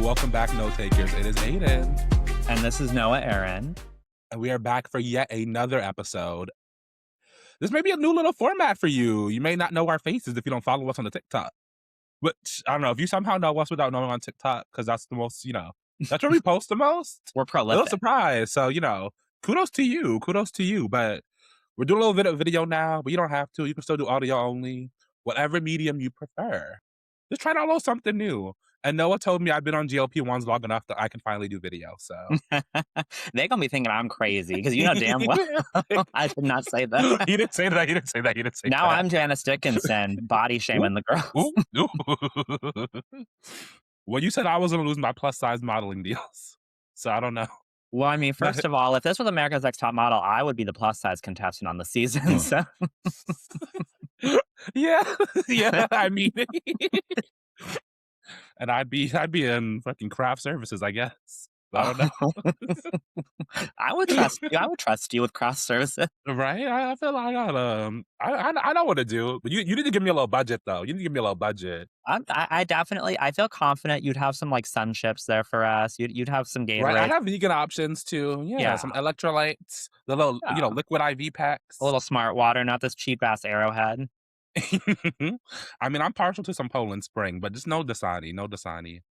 welcome back, Note Takers. It is Aidan. And this is Noah Aaron. And we are back for yet another episode. This may be a new little format for you. You may not know our faces if you don't follow us on the TikTok. Which, I don't know, if you somehow know us without knowing on TikTok, because that's the most, that's where we post the most. We're A little prolific. surprise. So, kudos to you. Kudos to you. But we're doing a little bit of video now, but you don't have to. You can still do audio only. Whatever medium you prefer. Just try to download something new. And Noah told me I've been on GLP-1s long enough that I can finally do video. So They're going to be thinking I'm crazy because you know damn well I did not say that. You didn't say that. You didn't say that. You didn't say Now that. I'm Janice Dickinson body shaming the girls. Well, you said I was going to lose my plus size modeling deals. So I don't know. Well, I mean, first of all, if this was America's Next Top Model, I would be the plus size contestant on the season. So yeah, I mean, and I'd be in fucking craft services, I guess. I don't know. I would trust you. I would trust you with craft services, right? I feel like I know what to do, but you need to give me a little budget though. You need to give me a little budget. I definitely, I feel confident you'd have some like sun chips there for us. You'd have some Gatorade. Right, I have vegan options too. Yeah, some electrolytes, the little liquid IV packs, a little smart water, not this cheap ass Arrowhead. I mean, I'm partial to some Poland Spring, but just no Dasani. No Dasani.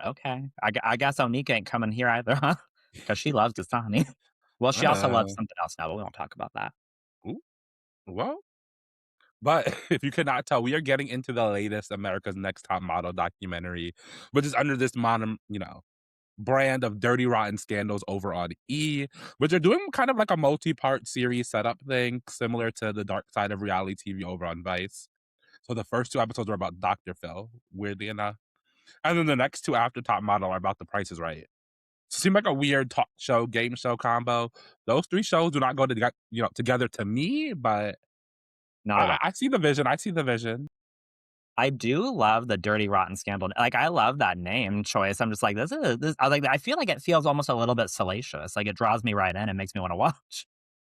Okay. I guess Onika ain't coming here either, huh? Because she loves Dasani. Well, she also loves something else now, but we won't talk about that. Ooh. Well, but if you could not tell, we are getting into the latest America's Next Top Model documentary, which is under this brand of dirty, rotten scandals over on E, which are doing kind of like a multi-part series setup thing, similar to the dark side of reality TV over on Vice. So the first 2 episodes are about Dr. Phil, weirdly enough. And then the next 2 after Top Model are about The Price is Right. So it seemed like a weird talk show, game show combo. Those 3 shows do not go together to me, but I see the vision. I do love the Dirty Rotten Scandal. Like, I love that name choice. I'm just like, this. I feel like it feels almost a little bit salacious. Like, it draws me right in and makes me want to watch.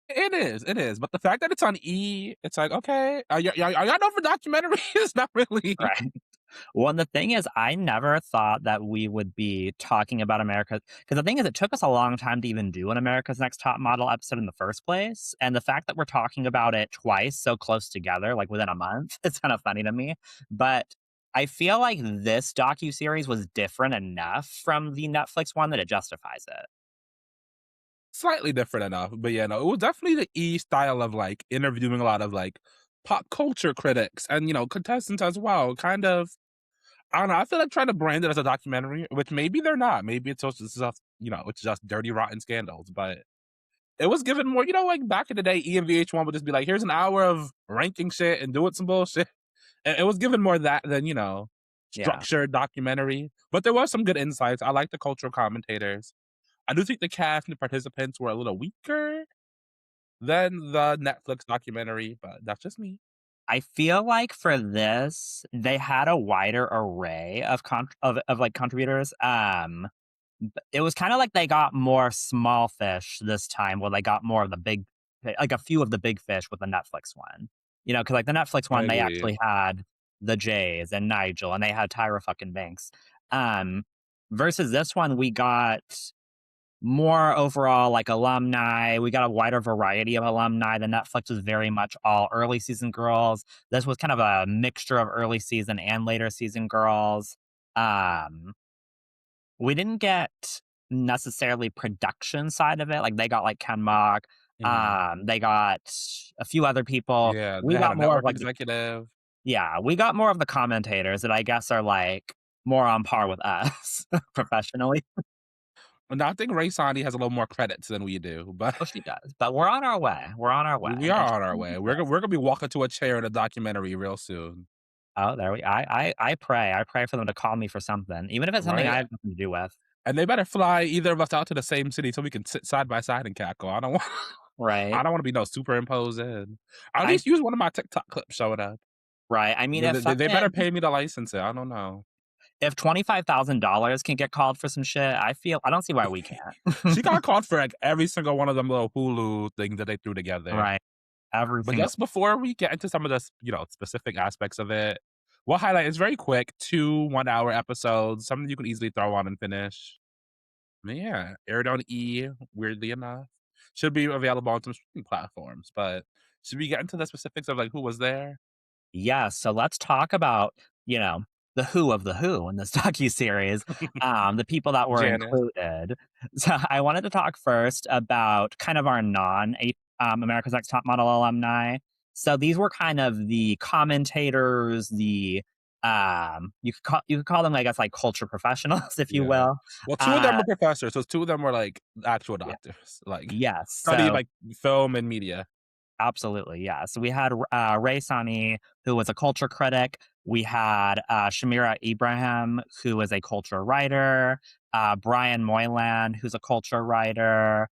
It is. But the fact that it's on E, it's like, okay, are y'all known for documentaries? Not really. Right. Well, the thing is, I never thought that we would be talking about America. Because the thing is, it took us a long time to even do an America's Next Top Model episode in the first place. And the fact that we're talking about it twice so close together, like within a month, it's kind of funny to me. But I feel like this docuseries was different enough from the Netflix one that it justifies it. Slightly different enough. But yeah, no, it was definitely the E style of like interviewing a lot of like pop culture critics and, contestants as well. Kind of, I don't know. I feel like trying to brand it as a documentary, which maybe they're not. Maybe it's just it's just dirty, rotten scandals. But it was given more, like back in the day, E and VH1 would just be like, here's an hour of ranking shit and doing some bullshit. And it was given more that than, structured documentary. But there was some good insights. I like the cultural commentators. I do think the cast and the participants were a little weaker than the Netflix documentary, but that's just me. I feel like for this, they had a wider array of contributors. It was kind of like they got more small fish this time, where they got more of the big, like a few of the big fish with the Netflix one. Because like the Netflix one, they actually had the Jays and Nigel, and they had Tyra fucking Banks. Versus this one, we got more overall like alumni. We got a wider variety of alumni. The Netflix was very much all early season girls. This was kind of a mixture of early season and later season girls. We didn't get necessarily production side of it. Like they got like Ken Mock. They got a few other people. Yeah, we got more of like executive. Yeah, we got more of the commentators that I guess are like more on par with us professionally. And I think Ray Sani has a little more credits than we do, but she does. But we're on our way. We are on our way. We're gonna be walking to a chair in a documentary real soon. Oh, there I pray. I pray for them to call me for something, even if it's something I have nothing to do with. And they better fly either of us out to the same city so we can sit side by side and cackle. I don't want I don't want to be no superimposed in. At least use one of my TikTok clips showing up. Right. I mean, they better pay me to license it. I don't know. If $25,000 can get called for some shit, I don't see why we can't. She got called for like every single one of them little Hulu things that they threw together. Right. But just before we get into some of the specific aspects of it, We'll highlight it's very quick, 2 one-hour episodes, something you can easily throw on and finish. But yeah, aired on E, weirdly enough. Should be available on some streaming platforms, but should we get into the specifics of, like, who was there? Yeah, so let's talk about, you know, the who of the who in this docuseries, the people that were Janice. included. So I wanted to talk first about kind of our America's Next Top Model alumni. So these were kind of the commentators, the you could call them, I guess, like culture professionals, if you Yeah. will. Well, 2 of them Uh, were professors, so 2 of them were, like, actual yeah, doctors, like, yes. study, So like, film and media. absolutely, yeah. So we had Ray Sani, who was a culture critic. We had Shamira Ibrahim, who is a culture writer. Brian Moylan, who's a culture writer.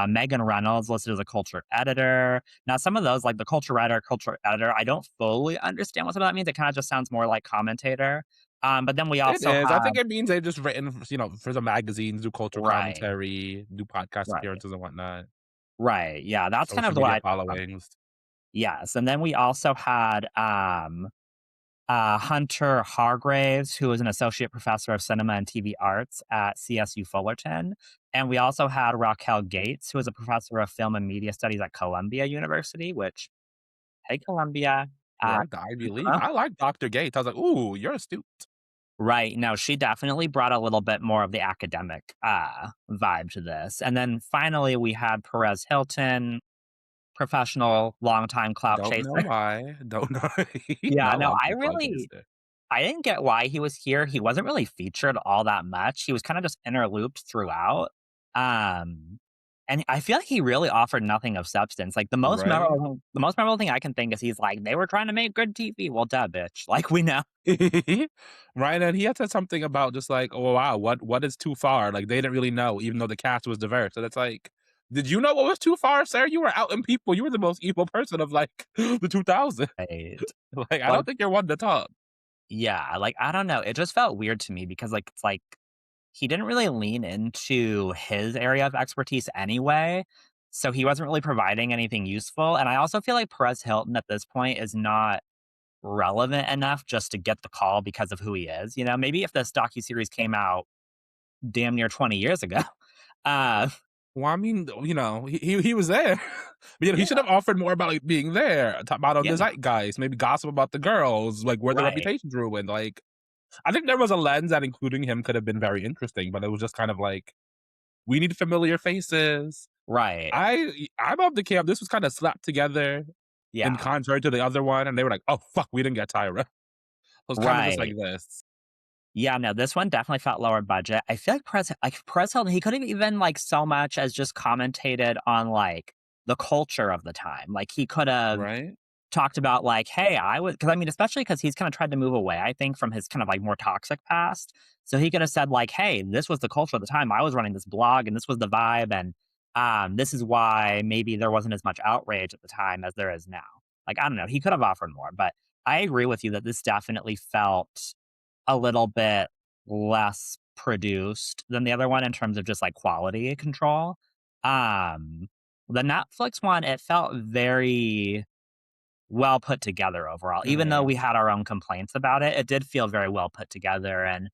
Megan Reynolds listed as a culture editor. Now, some of those, like the culture writer, culture editor, I don't fully understand what some of that means. It kind of just sounds more like commentator. But then we It also is, I have think it means they've just written, for the magazines, do cultural right, commentary, do podcast right, appearances and whatnot, right. Yeah, that's kind social of the way media I thought about it. followings. Yes, and then we also had Hunter Hargraves, who is an associate professor of cinema and TV arts at CSU Fullerton. And we also had Raquel Gates, who is a professor of film and media studies at Columbia University, which, hey, Columbia. Uh, Right, the Ivy League. I like Dr. Gates. I was like, "Ooh, you're astute." right. No, she definitely brought a little bit more of the academic vibe to this. And then finally, we had Perez Hilton, professional, longtime clout Don't know chaser. why. Don't know. Yeah, Not no, long time podcast. I didn't get why he was here. He wasn't really featured all that much. He was kinda just interlooped throughout. Um, and I feel like he really offered nothing of substance. Like, Right? the most memorable thing I can think is he's like, "They were trying to make good TV." Well, duh, bitch. Like, we know. Right, and he had said something about just like, "Oh, wow, what is too far?" Like, they didn't really know, even though the cast was diverse, and it's like, "Did you know what was too far, sir? You were out in people. You were the most evil person of, like, the 2000s." Right. Like, I Like, don't think you're one to talk. yeah, like, I don't know. It just felt weird to me because, like, it's like he didn't really lean into his area of expertise anyway, so he wasn't really providing anything useful, and I also feel like Perez Hilton at this point is not relevant enough just to get the call because of who he is, you know? Maybe if this docuseries came out damn near 20 years ago, uh, Well, I mean, he was there. He should yeah, have offered more about, like, being there, talk about on the yeah, zeitgeist, maybe gossip about the girls, like, where the right, reputation's ruined, like, I think there was a lens that including him could have been very interesting, but it was just kind of like, "We need familiar faces." right, I'm of the camp, this was kinda slapped together in yeah, contrary to the other one, and they were like, "Oh, fuck, we didn't get Tyra." It was kinda just like right. this. Yeah, no, this one definitely felt lower budget. I feel like Perez Hilton, he could have even, like, so much as just commentated on, like, the culture of the time. Like, he could have Right? talked about like, "Hey, I was," because I mean, especially because he's kinda tried to move away, I think, from his kind of, like, more toxic past. So he could have said like, "Hey, this was the culture at the time. I was running this blog, and this was the vibe, and, this is why maybe there wasn't as much outrage at the time as there is now." Like, I don't know, he could have offered more, but I agree with you that this definitely felt a little bit less produced than the other one in terms of just, like, quality control. Um, the Netflix one, it felt very well put together overall. Even though Mhm. we had our own complaints about it, it did feel very well put together and,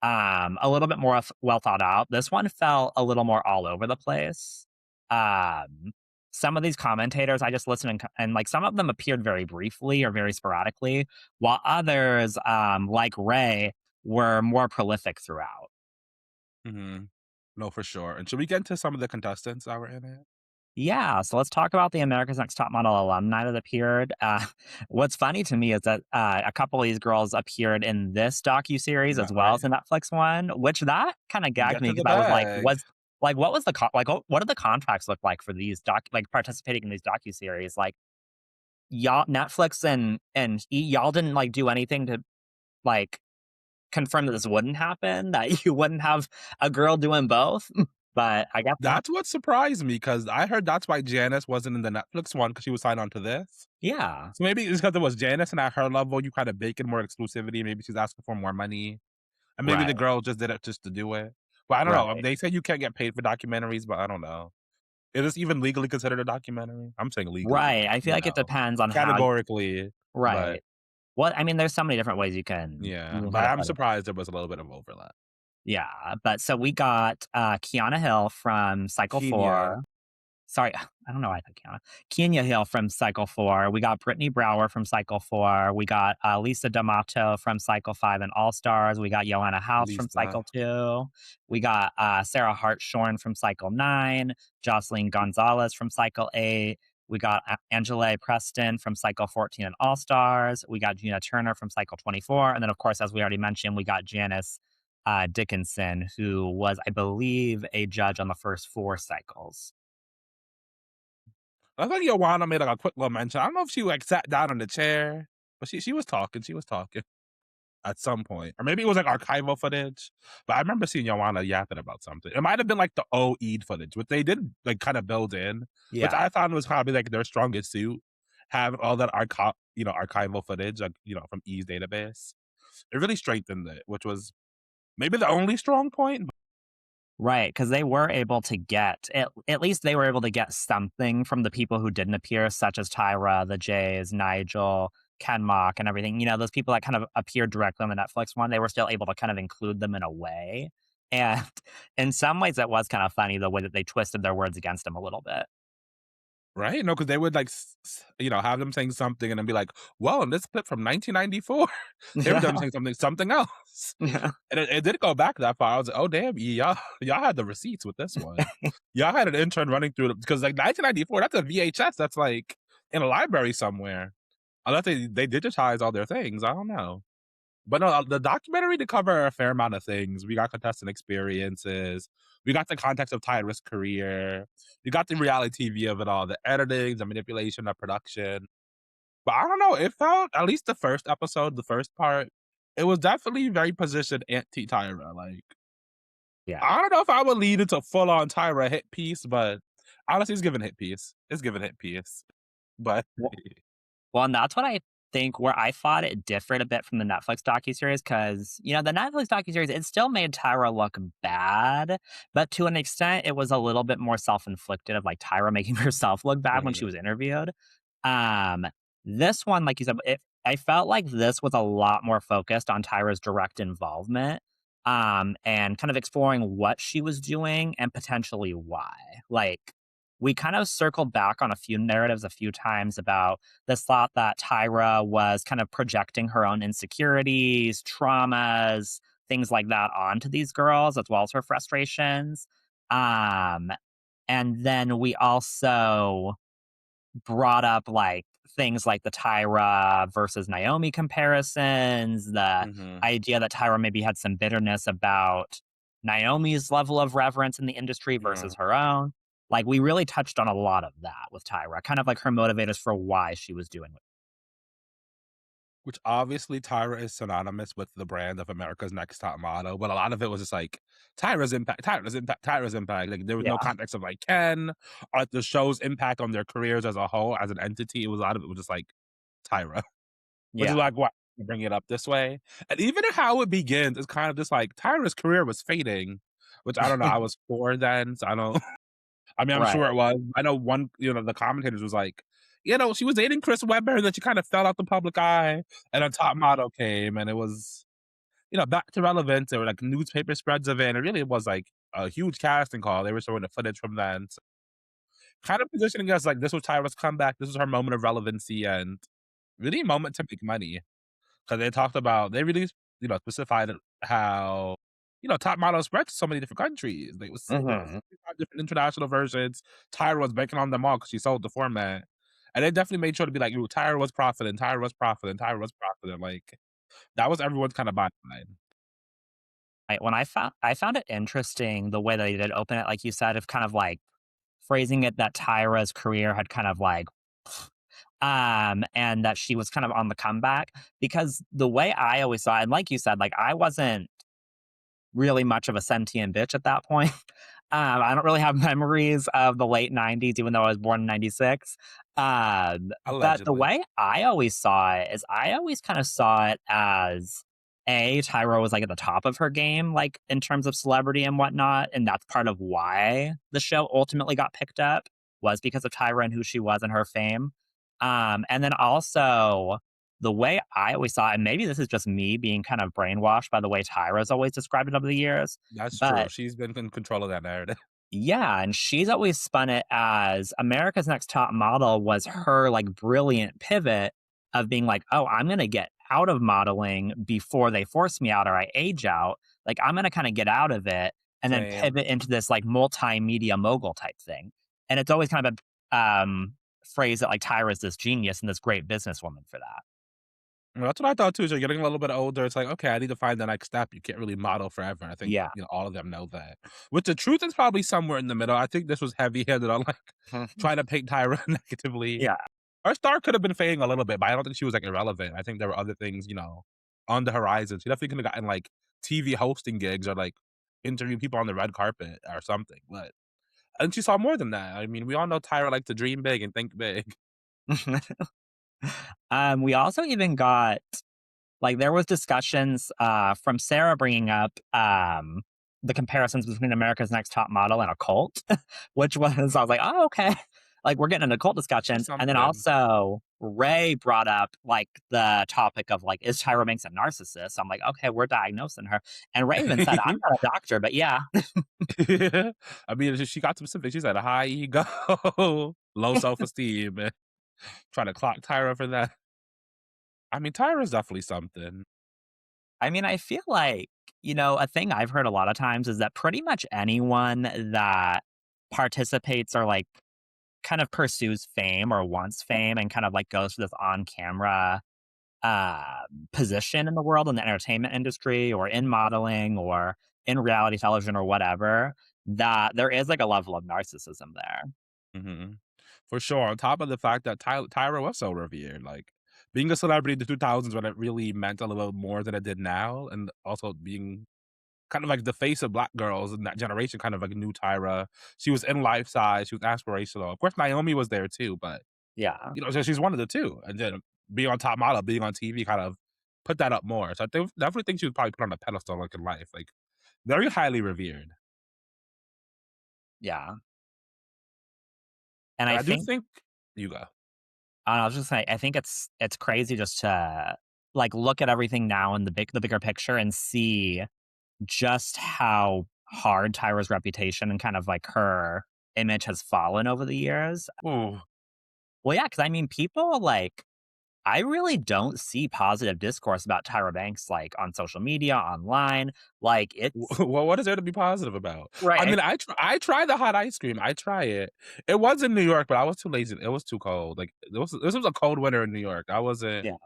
a little bit more well thought out. This one felt a little more all over the place. Um, some of these commentators, I just listened and like some of them appeared very briefly or very sporadically, while others, like Ray, were more prolific throughout. Mhm. No, for sure, and should we get into some of the contestants that were in it? Yeah, so let's talk about the America's Next Top Model alumni that appeared. What's funny to me is that a couple of these girls appeared in this docu-series as well as Right. the Netflix one, which that kind of gagged Get me to because the I was like, bag. what was the what did the contracts look like for these like participating in these docu-series? Like y'all Netflix and y'all didn't like do anything to like confirm that this wouldn't happen, that you wouldn't have a girl doing both. But I guess not. That's what surprised me because I heard that's why Janice wasn't in the Netflix one because she was signed on to this. Yeah. So maybe it's because it was Janice and at her level, you kinda bake in more exclusivity, maybe she's asking for more money, and maybe the Right. girl just did it just to do it. But I don't know, Right. they say you can't get paid for documentaries, but I don't know. Is this even legally considered a documentary? I'm saying legally, Right, I feel you like it know, depends on how categorically, but right. Well, I mean, there's so many different ways Yeah, you can but kind of I'm put it. surprised there was a little bit of overlap. Yeah, but so we got, Kiana Hill from Cycle Kenya, 4. Sorry, I don't know why I said Kiana. Kenya Hill from Cycle 4. We got Brittany Brower from Cycle 4. We got, Lisa D'Amato from Cycle 5 and All-Stars. We got Joanna House from Cycle Lisa. 2. We got, Sarah Hartshorn from Cycle 9, Jocelyn Gonzalez from Cycle 8. We got Angela Preston from Cycle 14 and All-Stars. We got Gina Turner from Cycle 24. And then, of course, as we already mentioned, we got Janice, Dickinson, who was, I believe, a judge on the first 4 cycles. I think Joanna made, like, a quick little mention. I don't know if she, like, sat down in the chair, but she was talking at some point, or maybe it was, like, archival footage, but I remember seeing Joanna yapping about something. It might have been, like, the OE'd footage, which they did, like, kinda build in, which Yeah. I found was probably, like, their strongest suit, have all that archival footage, like, from E's database. It really strengthened it, which was maybe the only strong point. Right, because they were able to get at least they were able to get something from the people who didn't appear, such as Tyra, the Jays, Nigel, Ken Mock, and everything. You know, those people that kind of appeared directly on the Netflix one, they were still able to kind of include them in a way. And in some ways, it was kind of funny the way that they twisted their words against them a little bit. Right? No, because they would, like, have them saying something and then be like, "Well, in this clip from 1994, here's them Yeah. saying something else." Yeah. And it did go back that far. I was like, "Oh, damn, y'all had the receipts with this one. Y'all had an intern running through it because, like, 1994, that's a VHS that's, like, in a library somewhere, unless they digitize all their things, I don't know." But no, the documentary did cover a fair amount of things. We got contestant experiences. We got the context of Tyra's career. We got the reality TV of it all, the editing, the manipulation, the production. But I don't know, it felt, at least the first episode, the first part, it was definitely very positioned anti-Tyra. Like, Yeah. I don't know if I would lead into full on Tyra hit piece, but honestly, it's giving hit piece. It's giving hit piece. But Well, and that's what I think where I thought it differed a bit from the Netflix docuseries, because the Netflix docuseries, it still made Tyra look bad, but to an extent, it was a little bit more self-inflicted of, like, Tyra making herself look bad when she mhm, was interviewed. Um, this one, like you said, I felt like this was a lot more focused on Tyra's direct involvement, and kind of exploring what she was doing and potentially why. Like, we kind of circled back on a few narratives a few times about this thought that Tyra was kind of projecting her own insecurities, traumas, things like that onto these girls, as well as her frustrations. Um, and then we also brought up like things like the Tyra versus Naomi comparisons, the mhm. idea that Tyra maybe had some bitterness about Naomi's level of reverence in the industry Yeah. versus her own. Like, we really touched on a lot of that with Tyra, kind of like her motivators for why she was doing it. Which obviously Tyra is synonymous with the brand of America's Next Top Model, but a lot of it was just like Tyra's impact, Tyra's impact, Tyra's impact. Like there was no Yeah. context of like Ken or like, the show's impact on their careers as a whole, as an entity. It was a lot of it was just like Tyra, which is Yeah. like why I bring it up this way. And even how it begins is kind of just like Tyra's career was fading, which I don't know. I was 4 then, so I don't. I mean, I'm Right. sure it was. I know one, the commentators was like, she was dating Chris Webber, and then she kind of fell out the public eye, and a top model came, and it was, back to relevance. There were like newspaper spreads of it, and it really was like a huge casting call. They were showing the footage from then, so kind of positioning us like this was Tyra's comeback. This was her moment of relevancy, and really a moment to make money. Because they really, specified how, Top Model spread to so many different countries. They was, 65 Mhm. different international versions. Tyra was banking on them all because she sold the format. And they definitely made sure to be like, "Ooh, Tyra was profiting, Tyra was profiting, Tyra was profiting." Like, that was everyone's kind of bottom line. When I found it interesting the way they did open it, like you said, of kind of like phrasing it that Tyra's career had kind of like and that she was kind of on the comeback, because the way I always saw it, and like you said, like, I wasn't really much of a sentient bitch at that point. I don't really have memories of the late '90s, even though I was born in '96. But the Allegedly. way I always saw it is I always kind of saw it as Tyra was like at the top of her game, like in terms of celebrity and whatnot, and that's part of why the show ultimately got picked up, was because of Tyra and who she was and her fame. And then also the way I always saw it, and maybe this is just me being kind of brainwashed by the way Tyra's always described it over the years, That's true. but She's been in control of that narrative. yeah, and she's always spun it as America's Next Top Model was her, like, brilliant pivot of being like, "Oh, I'm gonna get out of modeling before they force me out or I age out. Like, I'm gonna kinda get out of it and then Same. pivot into this, like, multimedia mogul type thing." And it's always kind of a, phrase that, like, Tyra's this genius and this great businesswoman for that. Well, that's what I thought too. As you're getting a little bit older, it's like, okay, I need to find the next step. You can't really model forever. I think, Yeah. all of them know that. Which the truth is probably somewhere in the middle. I think this was heavy handed on like trying to paint Tyra negatively. Yeah. Our star could have been fading a little bit, but I don't think she was like irrelevant. I think there were other things, on the horizon. She definitely could have gotten like TV hosting gigs or like interview people on the red carpet or something. But and she saw more than that. I mean, we all know Tyra liked to dream big and think big. We also even got like, there was discussions, from Sarah bringing up, the comparisons between America's Next Top Model and a cult, which was I was like, "Oh, okay." Like, we're getting into cult There's discussions, and then something. also Ray brought up, like, the topic of, like, is Tyra Banks a narcissist? I'm like, "Okay, we're diagnosing her," and Ray even said, "I'm not a doctor, but yeah." I mean, she got some specific. She said high ego, low self-esteem, and trying to clock Tyra for that. I mean, Tyra's definitely something. I mean, I feel like, a thing I've heard a lot of times is that pretty much anyone that participates or, like, kind of pursues fame or wants fame and kind of like goes for this on camera uh, position in the world in the entertainment industry or in modeling or in reality television or whatever, that there is like a level of narcissism there. Mhm. For sure, on top of the fact that Tyra was so revered, like, being a celebrity in the 2000s when it really meant a little more than it did now, and also being kind of like the face of black girls in that generation, kind of like a new Tyra. She was in life size, she was aspirational. Of course, Naomi was there too, but, Yeah. so she's one of the 2, and then being on Top Model, being on TV kind of put that up more. So I definitely think she was probably put on a pedestal, like, in life, like, very highly revered. Yeah. And And I I do think think you go. I was just saying, I think it's crazy just to like look at everything now in the bigger picture and see just how hard Tyra's reputation and kind of like her image has fallen over the years. Ooh. Well, yeah, because I mean, people like I really don't see positive discourse about Tyra Banks like on social media, online. Like it's Well, what is there to be positive about? I right. mean, I try the hot ice cream, I try it. It was in New York, but I was too lazy, it was too cold, like, this was a cold winter in New York, I wasn't Yeah,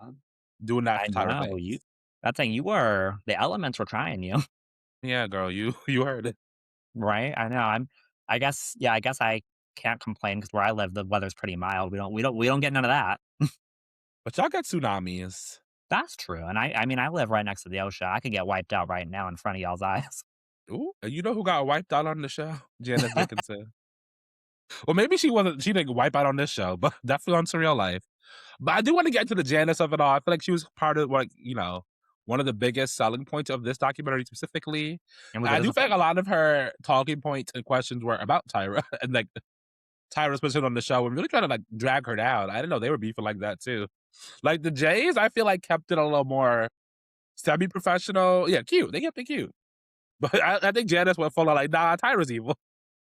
doing that I for Tyra know you. Banks. That's saying you were the elements were trying you, Yeah, girl, you you heard it. right? I know. I guess. Yeah. I guess I can't complain because where I live, the weather's pretty mild. We don't get none of that. But y'all get tsunamis. That's true. And I mean, I live right next to the ocean. I could get wiped out right now in front of y'all's eyes. Ooh, and you know who got wiped out on the show? Janice Dickinson. Well, maybe she didn't wipe out on this show, but definitely on Surreal Life. But I do wanna get to the Janice of it all. I feel like she was part of, like, one of the biggest selling points of this documentary specifically. And was And it I do as feel like a lot of her talking points and questions were about Tyra and, like, Tyra's position on the show and really trying to, like, drag her down. I didn't know they were beefing like that too. Like, the Jays, I feel like kept it a little more semi-professional. Yeah, cute. They kept it cute. But I think Janice went full on like, "Nah, Tyra's evil."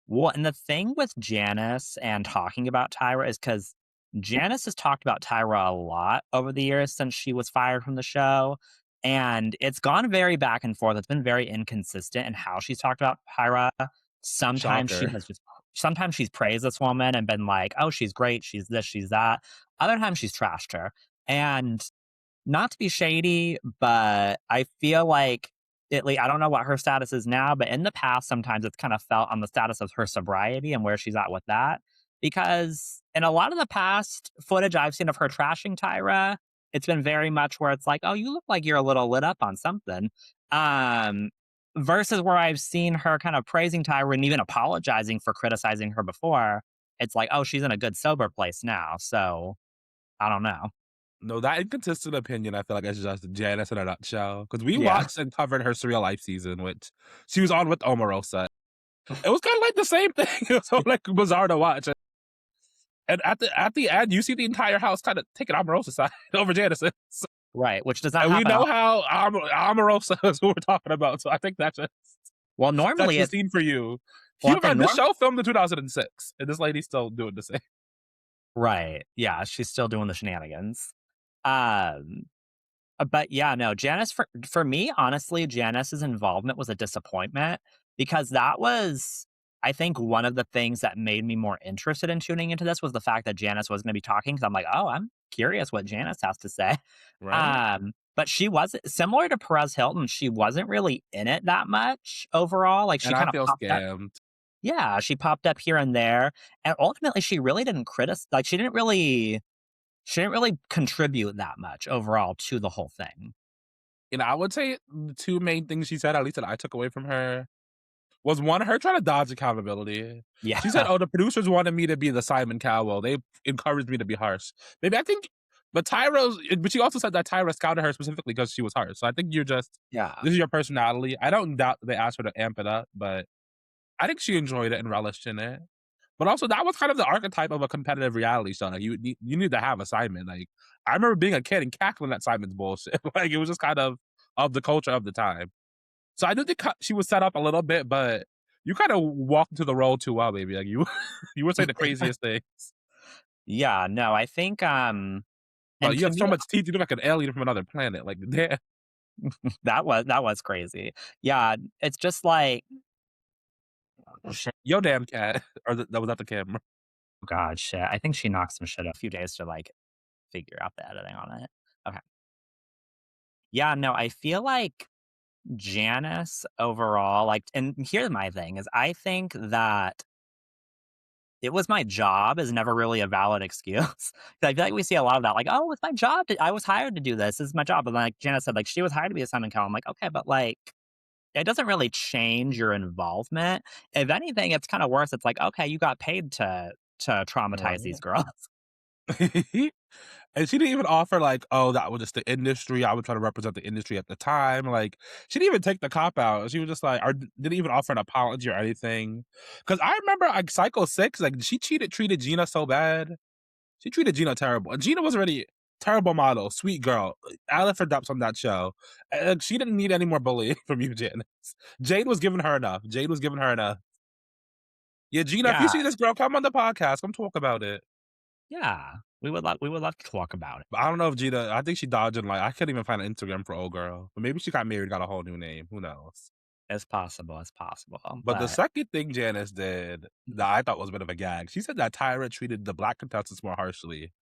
well, and the thing with Janice and talking about Tyra is because Janice has talked about Tyra a lot over the years since she was fired from the show, and it's gone very back and forth. It's been very inconsistent in how she's talked about Tyra. Sometimes she Shocker. has just sometimes she's praised this woman and been like, "Oh, she's great. She's this, she's that." Other times she's trashed her. And not to be shady, but I feel like I don't know what her status is now, but in the past, sometimes it's kind of felt on the status of her sobriety and where she's at with that. Because in a lot of the past footage I've seen of her trashing Tyra, it's been very much where it's like, oh, you look like you're a little lit up on something. Um, versus where I've seen her kind of praising Tyra and even apologizing for criticizing her before. It's like, oh, she's in a good sober place now. So I don't know. No, that inconsistent opinion, I feel like it's just Janice in a nutshell. Because we Yeah. watched and covered her Surreal Life season, which she was on with Omarosa. It was kinda like the same thing. It was so, like, bizarre to watch. And at the end, you see the entire house kinda taking Omarosa's side over Janice's. Right, which does not And we happen. know how Omarosa is who we're talking about, so I think that just Well, sets normally the it's scene for you. well, Keep I'm in mind, saying this norm show filmed in 2006, and this lady's still doing the same. right, yeah, she's still doing the shenanigans. Um, but yeah, no, Janice for me, honestly, Janice's involvement was a disappointment because that was, I think, one of the things that made me more interested in tuning into this was the fact that Janice was gonna be talking because 'cause I'm like, "Oh, I'm curious what Janice has to say." Right? But she wasn't similar to Perez Hilton, she wasn't really in it that much overall, like, she And I kinda feel popped up. scammed. Yeah, she popped up here and there, and ultimately, she really didn't like, she didn't really contribute that much overall to the whole thing. And I would say the 2 main things she said, at least that I took away from her, was 1, her trying to dodge accountability. Yeah. She said, "Oh, the producers wanted me to be the Simon Cowell. They encouraged me to be harsh." Maybe I think but she also said that Tyra scouted her specifically because she was harsh. So I think Yeah. this is your personality. I don't doubt they asked her to amp it up, but I think she enjoyed it and relished in it. But also that was kind of the archetype of a competitive reality show. Like you need to have a Simon. Like I remember being a kid and cackling at Simon's bullshit. Like it was just kind of the culture of the time. So I do think she was set up a little bit, but you kind of walked into the role too well, baby. Like you you would say the craziest things. Yeah, no, I think, But and you to have so me, much teeth, you look like an alien from another planet. Like damn. that was crazy. Yeah, it's just like shit. Yo damn cat. Or that was not the camera. Oh god, shit. I think she knocked some shit a few days to, like, figure out the editing on it. Okay. Yeah, no, I feel like Janice overall, like, and here's my thing is I think that it was my job is never really a valid excuse. 'Cause I feel like we see a lot of that, like, "Oh, it's my job I was hired to do this. This is my job." But like Janice said, like, she was hired to be a Simon Cowell. I'm like, "Okay, but, like, it doesn't really change your involvement. If anything, it's kinda worse. It's like, okay, you got paid to traumatize these Right. girls." And she didn't even offer like, "Oh, that was just the industry. I was trying to represent the industry at the time." Like, she didn't even take the cop out. She was just like or didn't even offer an apology or anything. Because I remember, like, Psycho 6, like, she treated Gina so bad. She treated Gina terrible, and Gina was already terrible model, sweet girl, ella for depths on that show, and she didn't need any more bullying from you, Janice. Jade was giving her enough. Jade was giving her enough. Yeah, Gina, if you Yeah, see this girl, come on the podcast. Come talk about it. yeah. We would love to talk about it. But I don't know if Gina I think she dodging, like I couldn't even find an Instagram for old girl. But maybe she got married, got a whole new name. Who knows? It's possible, But the but second thing Janice did that I thought was a bit of a gag, she said that Tyra treated the black contestants more harshly.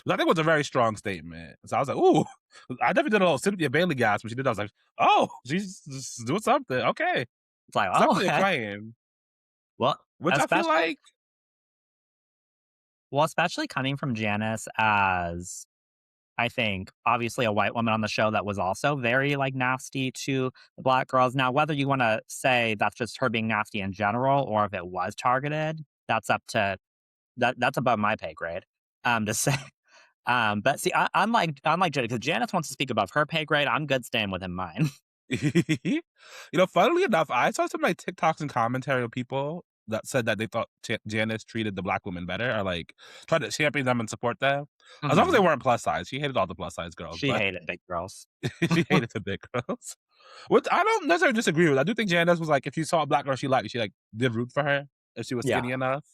Which I think was a very strong statement. So I was like, ooh. I definitely did a little Cynthia Bailey gasp when she did that. I was like, oh, she's just doing something. Okay. it's like, It's "Oh, definitely a okay." claim. Well, Which I feel especially like especially coming from Janice as I think, obviously a white woman on the show that was also very, like, nasty to the black girls. Now, whether you wanna say that's just her being nasty in general or if it was targeted, that's up to that's above my pay grade, to say. But see, unlike Janice, because Janice wants to speak above her pay grade, I'm good staying within mine. you know, funnily enough, I saw some like TikToks and commentary of people that said that they thought Janice treated the black women better or like tried to champion them and support them. As long as they Mhm. weren't plus size. She hated all the plus size girls, She but hated big girls. she hated the big girls. Which I don't necessarily disagree with. I do think Janice was like, if you saw a black girl she like did root for her if she was Yeah. skinny enough.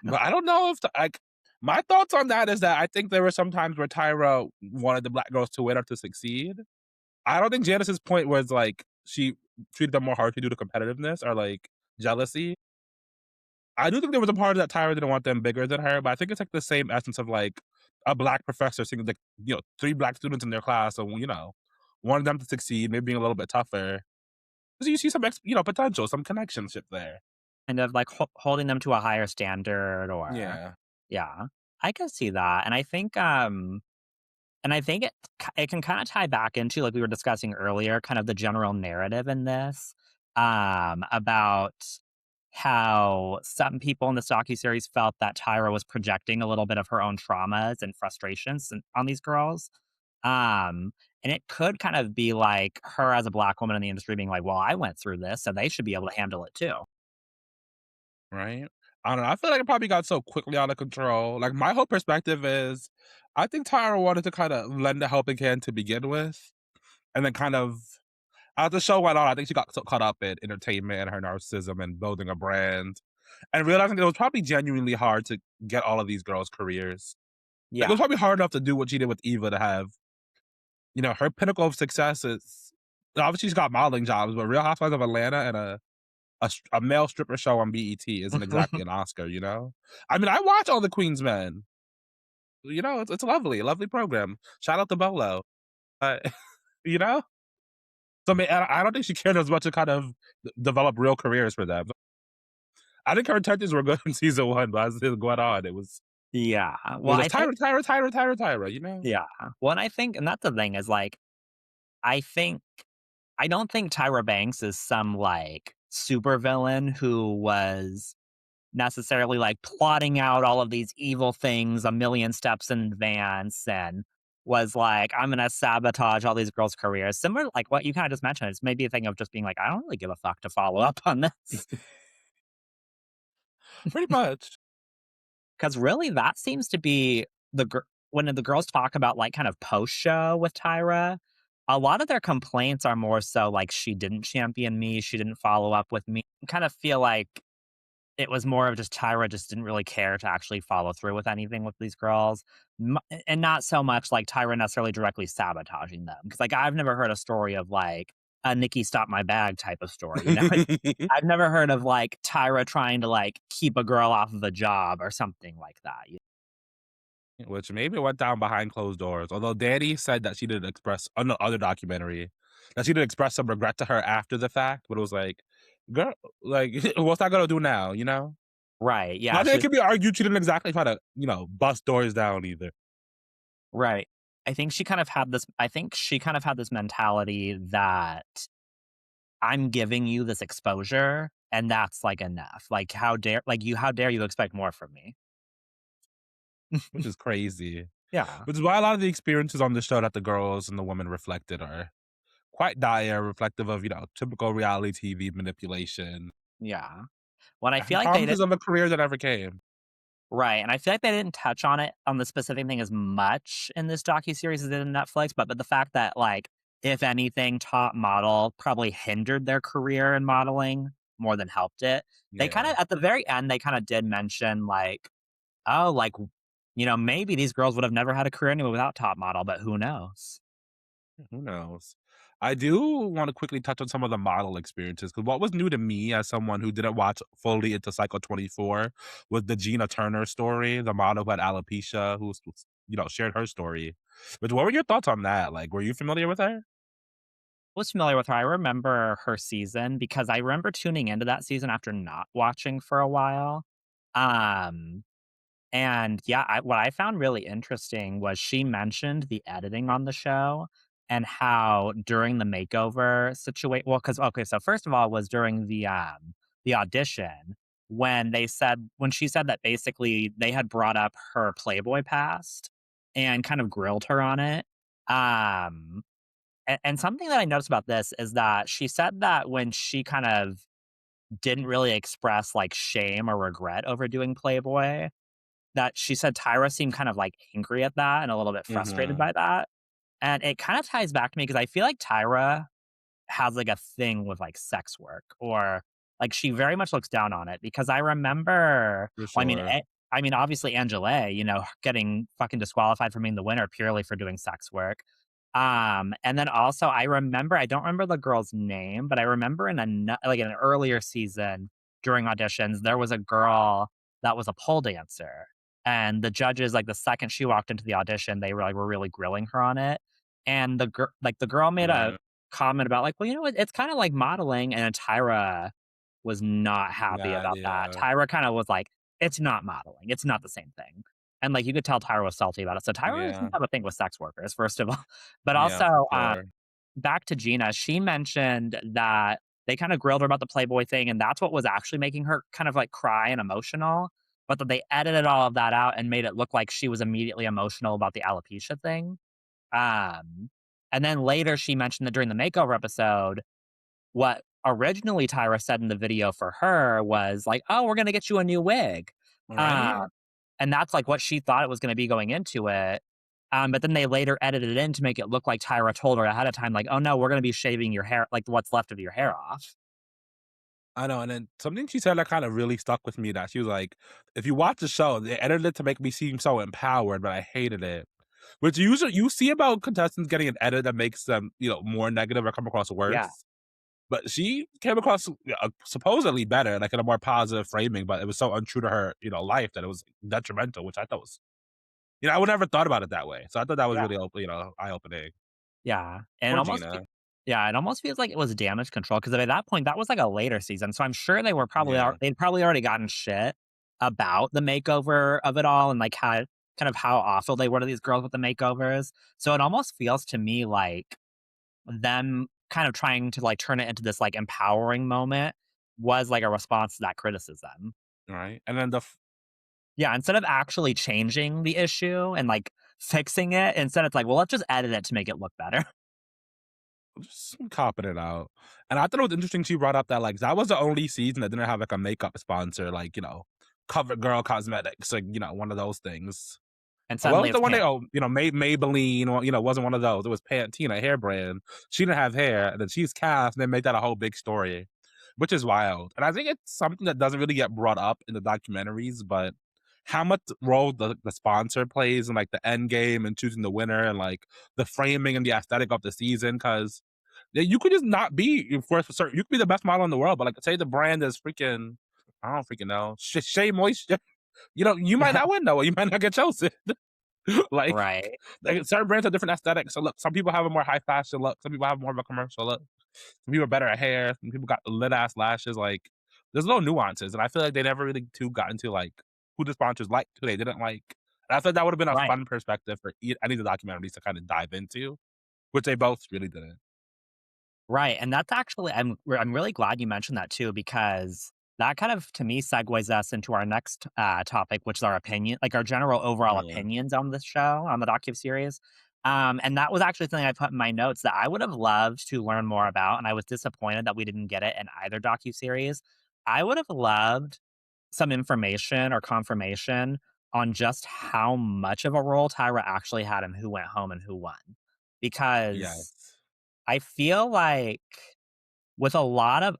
But I don't know if like my thoughts on that is that I think there were some times where Tyra wanted the black girls to win or to succeed. I don't think Janice's point was, like, she treated them more harshly due to competitiveness or, like, jealousy. I do think there was a part of that Tyra didn't want them bigger than her, but I think it's, like, the same essence of, like, a black professor seeing, like, 3 black students in their class, so, wanting them to succeed, maybe being a little bit tougher. 'Cause you see some potential, some connectionship there. Kind of like holding them to a higher standard or Yeah, yeah. I can see that, and I think it can kinda tie back into, like we were discussing earlier, kind of the general narrative in this, about how some people in this docuseries felt that Tyra was projecting a little bit of her own traumas and frustrations on these girls. And it could kind of be like her as a black woman in the industry being like, "Well, I went through this, so they should be able to handle it too." right? I don't know, I feel like it probably got so quickly out of control. Like, my whole perspective is, I think Tyra wanted to kinda lend a helping hand to begin with, and then kind of as the show went on, I think she got so caught up in entertainment and her narcissism and building a brand, and realizing it was probably genuinely hard to get all of these girls' careers. Like, it was Yeah. probably hard enough to do what she did with Eva to have, her pinnacle of success is obviously she's got modeling jobs, but Real Housewives of Atlanta and a male stripper show on BET isn't exactly an Oscar, you know? I mean, I watch all the Queen's Men. It's lovely, lovely program. Shout out to Bolo. Uh, you know? So, I mean, I don't think she cared as much to kind of develop real careers for them. I think her intentions were good in season 1, but as it went on, Yeah. it Well, was I just think Tyra, Tyra, Tyra, Tyra, Tyra, you know? yeah. Well, and I think and that's the thing is, like, I think I don't think Tyra Banks is some, like, supervillain who was necessarily, like, plotting out all of these evil things a million steps in advance and was like, "I'm gonna sabotage all these girls' careers." Similar like what you kinda just mentioned, it's maybe a thing of just being like, "I don't really give a fuck to follow up on this." Pretty much. Because really, that seems to be when the girls talk about, like, kind of post-show with Tyra, a lot of their complaints are more so like, "She didn't champion me, she didn't follow up with me." Kind of feel like it was more of just Tyra just didn't really care to actually follow through with anything with these girls, and not so much like Tyra necessarily directly sabotaging them. Because like, I've never heard a story of, like, a "Nikki stop my bag" type of story, you know? I've never heard of, like, Tyra trying to, like, keep a girl off of a job or something like that. Which maybe went down behind closed doors, although Danny said that she did express on the other documentary, that she did express some regret to her after the fact, but it was like, "Girl, like, what's that gonna do now?" You know? Right, I yeah, think it could be argued she didn't exactly try to, bust doors down either. right. I think she kind of had this mentality that I'm giving you this exposure, and that's, like, enough. Like, how dare you expect more from me? Which is crazy. Yeah, Which is why a lot of the experiences on the show that the girls and the women reflected are quite dire, reflective of, typical reality TV manipulation yeah. When I feel and like they promises did of a career that never came. right, and I feel like they didn't touch on the specific thing as much in this docuseries as they did in Netflix, but the fact that, like, if anything, Top Model probably hindered their career in modeling more than helped it. They Yeah. kinda at the very end, they kinda did mention, like, "Oh, like, maybe these girls would have never had a career anyway without Top Model, but who knows?" Who knows? I do want to quickly touch on some of the model experiences because what was new to me as someone who didn't watch fully into Cycle 24 was the Gina Turner story, the model who had alopecia, shared her story. But what were your thoughts on that? Like, were you familiar with her? Was familiar with her. I remember her season because I remember tuning into that season after not watching for a while. Um, and yeah, what I found really interesting was she mentioned the editing on the show and how during the makeover situation, well, because okay, so first of all, was during the audition when she said that basically they had brought up her Playboy past and kind of grilled her on it. Um, and something that I noticed about this is that she said that when she kind of didn't really express, like, shame or regret over doing Playboy, that she said Tyra seemed kind of, like, angry at that and a little bit frustrated Mhm. by that, and it kinda ties back to me because I feel like Tyra has, like, a thing with, like, sex work or, like, she very much looks down on it because I remember For well, sure. obviously, Angela, getting fucking disqualified from being the winner purely for doing sex work. And then also I don't remember the girl's name, but I remember in an earlier season during auditions, there was a girl that was a pole dancer, and the judges, like, the second she walked into the audition, they were really grilling her on it, and the girl made a Right. comment about, like, "Well, it's kinda like modeling," and Tyra was not happy Nah, about that. yeah. Tyra kinda was like, "It's not modeling, it's not the same thing." And, like, you could tell Tyra was salty about it. So Tyra doesn't Yeah. have a thing with sex workers, first of all. But Yeah, for also, sure. back to Gina, she mentioned that they kinda grilled her about the Playboy thing, and that's what was actually making her kind of, like, cry and emotional, but that they edited all of that out and made it look like she was immediately emotional about the alopecia thing. Um, and then later she mentioned that during the makeover episode, what originally Tyra said in the video for her was like, "Oh, we're gonna get you a new wig." Right? Uh, and that's, like, what she thought it was gonna be going into it. But then they later edited it in to make it look like Tyra told her ahead of time, like, "Oh, no, we're gonna be shaving your hair like, what's left of your hair off." I know, and then something she said that kind of really stuck with me that she was like, "If you watch the show, they edited it to make me seem so empowered, but I hated it." Which usually you see about contestants getting an edit that makes them, more negative or come across Yeah, worse. But she came across supposedly better, like in a more positive framing, but it was so untrue to her, life that it was detrimental, which I thought was, I would never thought about it that way. So I thought that was yeah. really, eye opening. Yeah, and it Poor almost Gina. yeah, it almost feels like it was damage control because at that point, that was, like, a later season, so I'm sure Yeah. they'd probably already gotten shit about the makeover of it all and, like, how kind of how awful they were to these girls with the makeovers, so it almost feels to me like them kind of trying to, like, turn it into this, like, empowering moment was, like, a response to that criticism. Right. And then Yeah, instead of actually changing the issue and, like, fixing it, instead it's like, "Well, let's just edit it to make it look better." just copping it out. And I thought it was interesting she brought up that like that was the only season that didn't have like a makeup sponsor, like, CoverGirl Cosmetics, like, one of those things. And What suddenly was the it's one day? pant Oh, Maybelline, or, wasn't one of those. It was Pantene, a hair brand. She didn't have hair, and then she's cast, and they made that a whole big story, which is wild. And I think it's something that doesn't really get brought up in the documentaries, but how much role the sponsor plays in like the end game and choosing the winner and like the framing and the aesthetic of the season. Because you could just not be first for certain. You could be the best model in the world, but like say the brand is freaking, I don't freaking know, Shea Moisture. You might Yeah, not win though. You might not get chosen. like, right, certain brands have different aesthetics. So look, some people have a more high fashion look. Some people have more of a commercial look. Some people are better at hair. Some people got lit ass lashes. Like, there's no nuances, and I feel like they never really too got into like who the sponsors liked, who they didn't like. And I thought that would have been a right. fun perspective for any of the documentaries to kind of dive into, which they both really didn't. Right, and that's actually I'm really glad you mentioned that too because that kind of to me segues us into our next topic, which is our opinion, like our general overall Yeah. opinions on this show, on the docu series. And that was actually something I put in my notes that I would have loved to learn more about, and I was disappointed that we didn't get it in either docu series. I would have loved some information or confirmation on just how much of a role Tyra actually had in who went home and who won, because Yes. I feel like with a lot of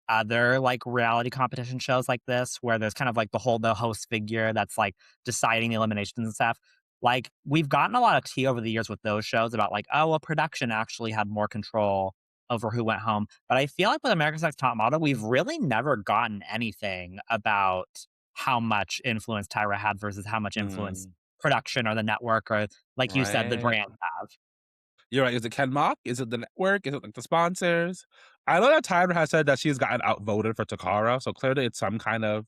other, like, reality competition shows like this, where there's kind of like the host figure that's, like, deciding the eliminations and stuff, like, we've gotten a lot of tea over the years with those shows about, like, "Oh, well, production actually had more control over who went home." But I feel like with America's Next Top Model, we've really never gotten anything about how much influence Tyra had versus how much influence Mm, production or the network or, like you said, the right. brand have. You're right. Is it Ken Mock? Is it the network? Is it like the sponsors? I know that Tyra has said that she's gotten outvoted for Takara, so clearly it's some kind of,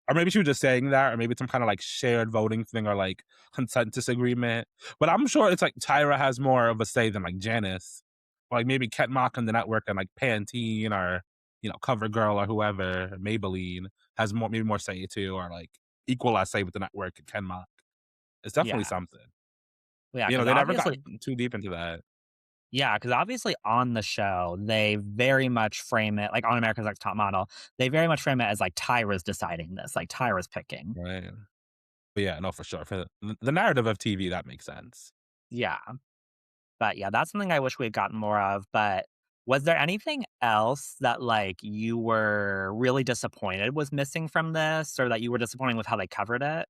or maybe she was just saying that, or maybe it's some kind of like shared voting thing or like consensus agreement. But I'm sure it's like Tyra has more of a say than like Janice, or like maybe Ken Mock and the network and like Pantene or CoverGirl or whoever, Maybelline has more, maybe more say too, or like equal as say with the network and Ken Mock. It's definitely Yeah. something. Yeah, because They never got obviously too deep into that. Yeah, because obviously on the show, they very much frame it like, on America's Next Top Model, they very much frame it as, like, Tyra's deciding this, like, Tyra's picking. Right. But yeah, no, for sure. For the narrative of TV, that makes sense. Yeah, but, yeah, that's something I wish we had gotten more of, but was there anything else that, like, you were really disappointed was missing from this, or that you were disappointed with how they covered it?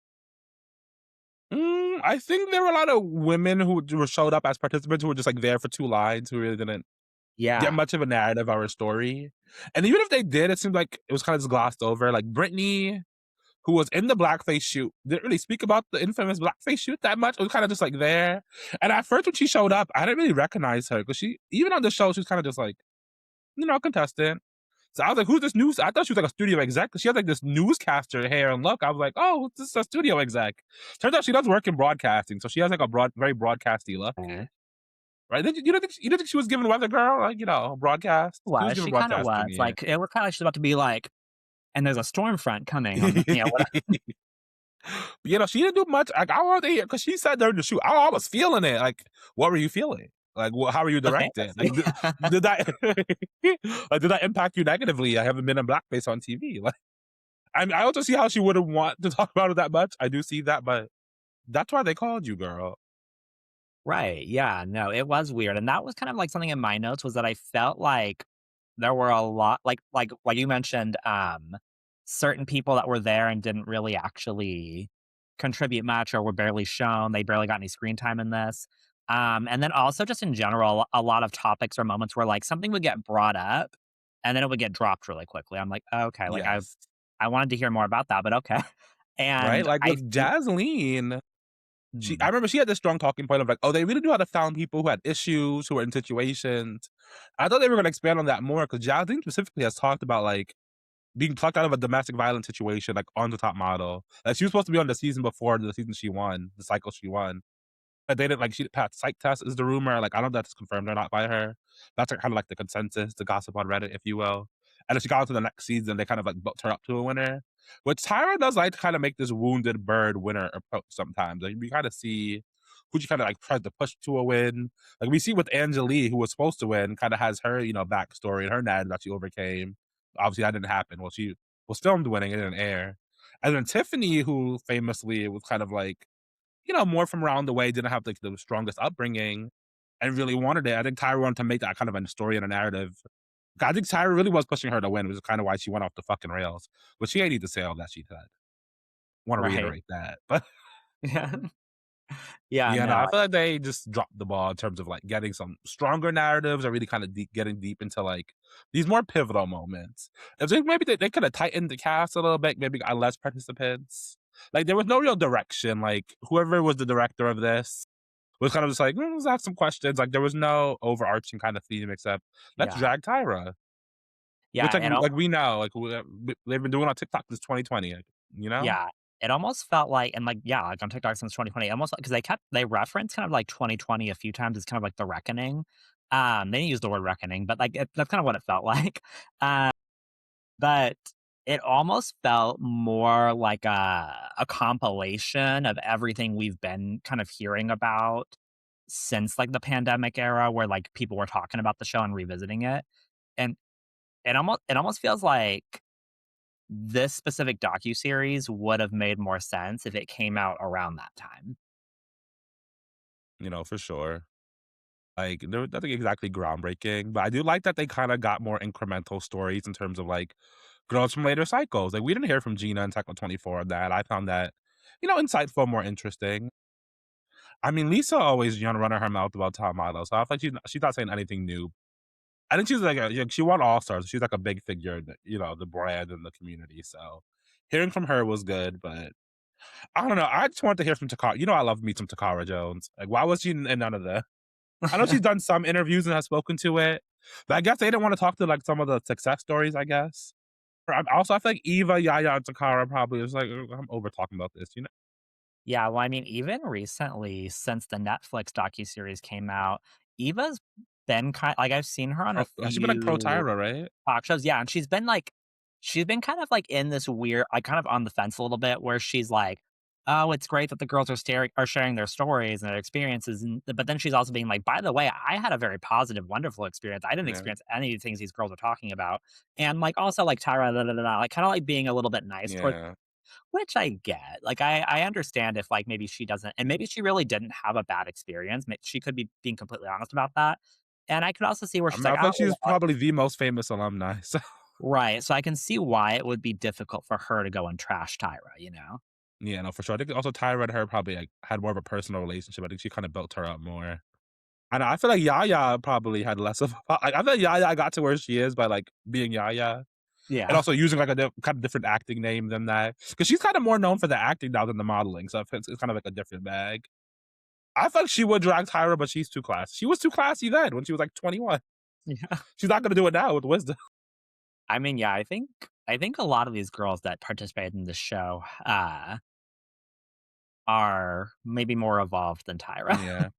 I think there were a lot of women who were showed up as participants who were just like there for 2 lines, who really didn't get Yeah. much of a narrative or a story. And even if they did, it seemed like it was kind of just glossed over. Like Brittany, who was in the blackface shoot, didn't really speak about the infamous blackface shoot that much. It was kind of just like there. And at first, when she showed up, I didn't really recognize her because she, even on the show, she was kind of just like, contestant. So I was like, "Who's this news?" I thought she was like a studio exec. She had like this newscaster hair and look. I was like, "Oh, this is a studio exec." Turns out she does work in broadcasting, so she has like a very broadcasty look, Mhm. right? You don't think she was giving Weather Girl like broadcast? She was Was, giving she kinda broadcast to was, me. like, it was kinda like she's about to be like, "And there's a storm front coming on the" what She didn't do much. Like I wanted to hear because she said during the shoot, "Oh, I was feeling it." Like, what were you feeling? Like, how are you Okay, directed? let's Like, see. did that like, did that impact you negatively? I haven't been in blackface on TV. Like, I also see how she wouldn't want to talk about it that much. I do see that, but that's why they called you, girl. Right, yeah, no, it was weird, and that was kind of, like, something in my notes was that I felt like there were a lot like you mentioned, certain people that were there and didn't really actually contribute much or were barely shown, they barely got any screen time in this, and then also just in general, a lot of topics or moments where, like, something would get brought up, and then it would get dropped really quickly. I'm like, "Okay," like, Yes. I wanted to hear more about that, but okay, Right? and Like, I with think Jasleen, I mhm, remember she had this strong talking point of like, "Oh, they really knew how to found people who had issues, who were in situations." I thought they were gonna expand on that more because Jasleen specifically has talked about, like, being plucked out of a domestic violence situation, like, on the Top Model. Like, she was supposed to be on the season before the season she won, the cycle she won. But they didn't like she didn't pass psych test is the rumor, like, I don't know if that's confirmed or not by her. That's, like, kinda like the consensus, the gossip on Reddit, if you will. And then she got into the next season, they kind of, like, built her up to a winner. Which Tyra does like to kinda make this wounded bird winner approach sometimes. Like, we kinda see who she kinda, like, tries to push to a win. Like, we see with Angelique, who was supposed to win, kinda has her, backstory and her narrative that she overcame. Obviously, that didn't happen. Well, she was filmed winning, it didn't air. And then Tiffany, who famously was kind of like more from around the way, didn't have, like, the strongest upbringing and really wanted it. I think Tyra wanted to make that kind of a story and a narrative. I think Tyra really was pushing her to win, which is kinda why she went off the fucking rails, but she ain't need to say all that she said. Wanna right, reiterate that. But, yeah, yeah, yeah, no, I no, feel like they just dropped the ball in terms of, like, getting some stronger narratives or really kinda getting deep into, like, these more pivotal moments. If they maybe they coulda tightened the cast a little bit, maybe got less participants. Like, there was no real direction, like, whoever was the director of this was kind of just like, let's ask some questions. Like there was no overarching kind of theme except let's yeah, drag Tyra, which yeah, it like we know, like they've been doing on TikTok since 2020. Like, you know? yeah, it almost felt like and, like, yeah, like, on TikTok since 2020, almost because they reference kind of, like, 2020 a few times, it's kind of like the reckoning. They didn't use the word reckoning, but, like, that's kind of what it felt like. Uh, but it almost felt more like a compilation of everything we've been kind of hearing about since, like, the pandemic era where, like, people were talking about the show and revisiting it, and it almost feels like this specific docuseries would have made more sense if it came out around that time. For sure. Like there was nothing exactly groundbreaking, but I do like that they kind of got more incremental stories in terms of like girls from later cycles. Like we didn't hear from Gina in Cycle 24 on that. I found that, insightful, more interesting. I mean, Lisa always, running her mouth about top models. So I feel like she's not saying anything new. I think she's like she won All Stars. She's like a big figure in the brand and the community. So hearing from her was good, but I don't know. I just wanted to hear from Takara. I love me some Takara Jones. Like, why was she in none of the? I know she's done some interviews and has spoken to it, but I guess they didn't want to talk to like some of the success stories. I guess. Also, I feel like Eva, Yaya, and Takara probably was like, I'm over talking about this. Yeah, well, I mean, even recently, since the Netflix docuseries came out, Eva's been like, I've seen her on a Has she been like pro few Tyra, right? talk shows, yeah, and she's been kind of, like, in this weird like, kind of on the fence a little bit where she's like, "Oh, it's great that the girls are sharing their stories and their experiences," and but then she's also being like, "By the way, I had a very positive, wonderful experience. I didn't Yeah, experience any of the things these girls are talking about." And, like, also, like, Tyra, da, da, da, da, like, kinda, like, being a little bit nice towards yeah. which I get. Like, I understand if, like, maybe she doesn't and maybe she really didn't have a bad experience. She could be being completely honest about that. And I could also see where I she's mean, I like, feel "Oh, like she's probably the most famous alumni. So right." So I can see why it would be difficult for her to go and trash Tyra, you know? yeah, no, for sure. I think also Tyra and her probably like had more of a personal relationship. I think she kind of built her up more. And I feel like Yaya probably had less of. I feel like Yaya got to where she is by like being Yaya. And Yeah. also using like a kind of different acting name than that, because she's kind of more known for the acting now than the modeling. So it's kind of like a different bag. I thought she would drag Tyra, but she's too classy. She was too classy then when she was like 21. Yeah. She's not gonna do it now with wisdom. I mean, yeah, I think a lot of these girls that participated in the show, are maybe more evolved than Tyra. Yeah.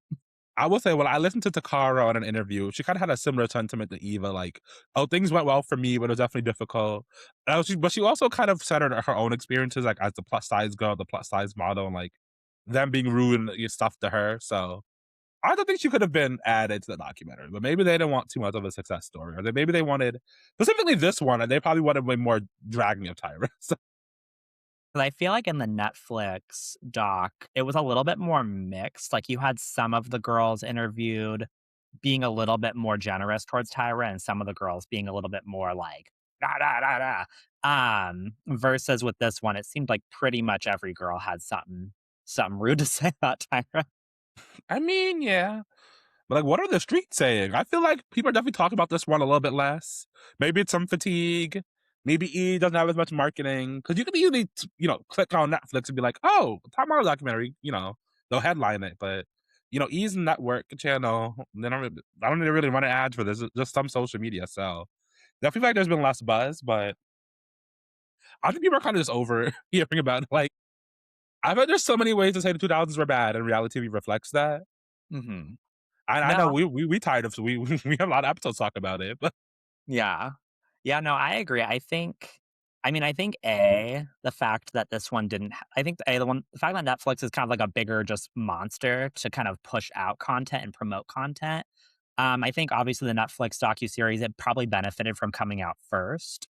I will say when I listened to Takara on an interview, she kinda had a similar sentiment to Eva, like, "Oh, things went well for me, but it was definitely difficult." But she also kind of centered her own experiences, like, as the plus size girl, the plus size model, and, like, them being rude and stuff to her, so I don't think she could have been added to the documentary, but maybe they didn't want too much of a success story, or maybe they wanted specifically this one, and they probably wanted way more dragging of Tyra. So 'Cause I feel like in the Netflix doc, it was a little bit more mixed. Like you had some of the girls interviewed being a little bit more generous towards Tyra, and some of the girls being a little bit more like da da da da. Versus with this one, it seemed like pretty much every girl had something rude to say about Tyra. I mean, yeah. But, like, what are the streets saying? I feel like people are definitely talking about this one a little bit less. Maybe it's some fatigue. Maybe E doesn't have as much marketing because you can easily, click on Netflix and be like, "Oh, Tom Hardy documentary," they'll headline it, but, E's network channel, they don't really I don't really run an ad for this, just some social media, so definitely feel like there's been less buzz, but I think people are kinda just over hearing about it, like, I bet there's so many ways to say the 2000s were bad, and reality TV reflects that. Mhm. I know No, we tired of we we have a lot of episodes talk about it, but yeah. Yeah, no, I agree. I think the fact that this one didn't I think the fact that Netflix is kind of like a bigger just monster to kind of push out content and promote content. I think obviously the Netflix docuseries, it probably benefited from coming out first.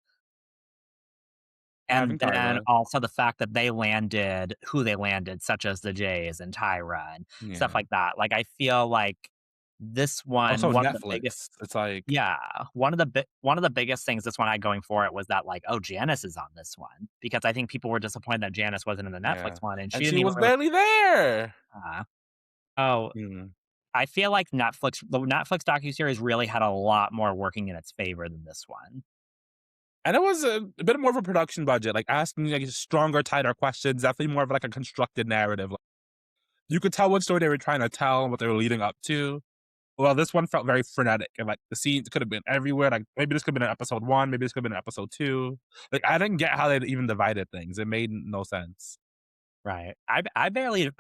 I And think probably then was. also the fact that they landed who they landed, such as the Jays and Tyra and stuff Yeah. like that. Like I feel like this one, Also one of the biggest Netflix, it's like yeah, one of the biggest things this one had going for it was that, like, "Oh, Janice is on this one," because I think people were disappointed that Janice wasn't in the Netflix yeah, one, and she and didn't she even was really barely there. uh, oh, Mm. I feel like the Netflix docuseries really had a lot more working in its favor than this one. And it was a bit more of a production budget, like, asking, like, stronger, tighter questions, definitely more of, like, a constructed narrative, like, you could tell what story they were trying to tell and what they were leading up to. Well, this one felt very frenetic, and, like, the scenes could have been everywhere, like, maybe this could have been in episode 1, maybe this could have been in episode 2. Like, I didn't get how they even divided things, it made no sense. Right. I barely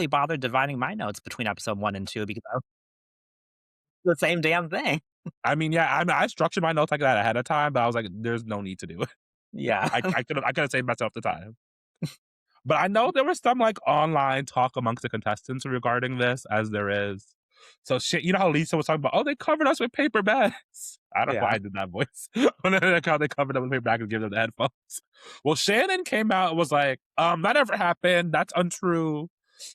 bothered dividing my notes between episode 1 and 2 because I was the same damn thing. I mean, yeah, I structured my notes like that ahead of time, but I was like, "There's no need to do it." Yeah. I could've saved myself the time. But I know there was some, like, online talk amongst the contestants regarding this, as there is. So shit, you know how Lisa was talking about, "Oh, they covered us with paper bags." I don't know why Yeah. I did that voice. When they covered them with paper bags and gave them the headphones. Well, Shannon came out and was like, that never happened. That's untrue.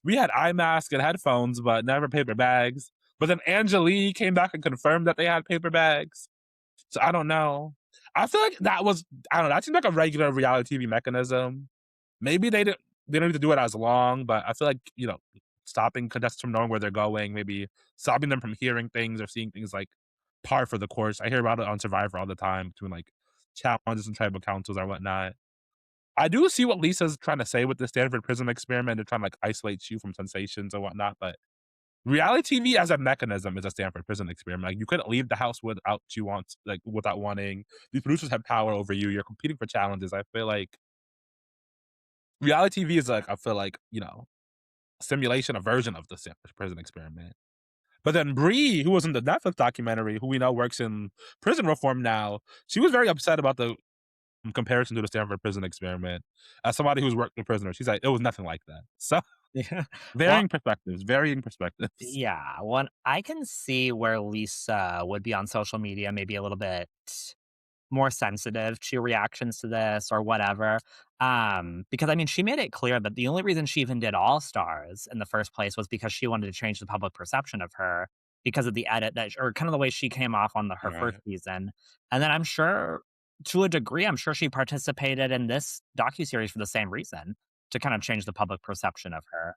We had eye masks and headphones, but never paper bags." But then Angelique came back and confirmed that they had paper bags. So I don't know. I feel like that was I don't know, that seems like a regular reality TV mechanism. Maybe they don't need to do it as long, but I feel like, stopping contestants from knowing where they're going, maybe stopping them from hearing things or seeing things like par for the course. I hear about it on Survivor all the time between like challenges and tribal councils or whatnot. I do see what Lisa's trying to say with the Stanford Prison experiment. They're trying to like isolate you from sensations and whatnot, but reality TV as a mechanism is a Stanford Prison experiment. Like you couldn't leave the house without wanting. These producers have power over you. You're competing for challenges. I feel like reality TV is like I feel like simulation, a version of the Stanford Prison experiment. But then Bree, who was in the Netflix documentary, who we know works in prison reform now, she was very upset about the comparison to the Stanford Prison experiment. As somebody who's worked with prisoners, she's like, it was nothing like that. So Yeah. Well, varying perspectives, varying perspectives. yeah, one I can see where Lisa would be on social media maybe a little bit more sensitive to reactions to this or whatever. Because I mean, she made it clear that the only reason she even did All Stars in the first place was because she wanted to change the public perception of her because of the edit or kind of the way she came off on her first Right. season. And then I'm sure, to a degree, I'm sure she participated in this docuseries for the same reason to kind of change the public perception of her.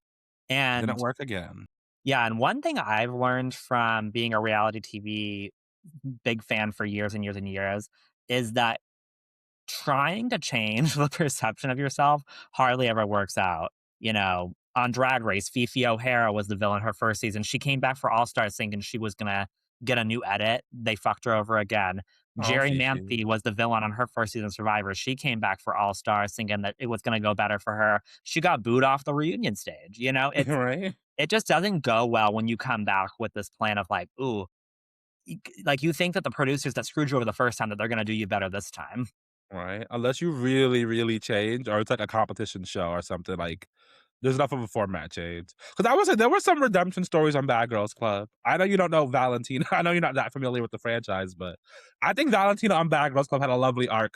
Didn't And work again. yeah, and one thing I've learned from being a reality TV big fan for years and years and years is that trying to change the perception of yourself hardly ever works out. On Drag Race, Fifi O'Hara was the villain her first season. She came back for All Stars thinking she was gonna get a new edit. They fucked her over again. Oh, Jerry Fifi. Manthey was the villain on her first season of Survivor. She came back for All Stars thinking that it was gonna go better for her. She got booed off the reunion stage. Right? It just doesn't go well when you come back with this plan of like, ooh, like you think that the producers that screwed you over the first time that they're gonna do you better this time. Right. Unless you really, really change or it's like a competition show or something like There's enough of a format change. Because I would say there were some redemption stories on Bad Girls Club. I know you don't know Valentina. I know you're not that familiar with the franchise, but I think Valentina on Bad Girls Club had a lovely arc,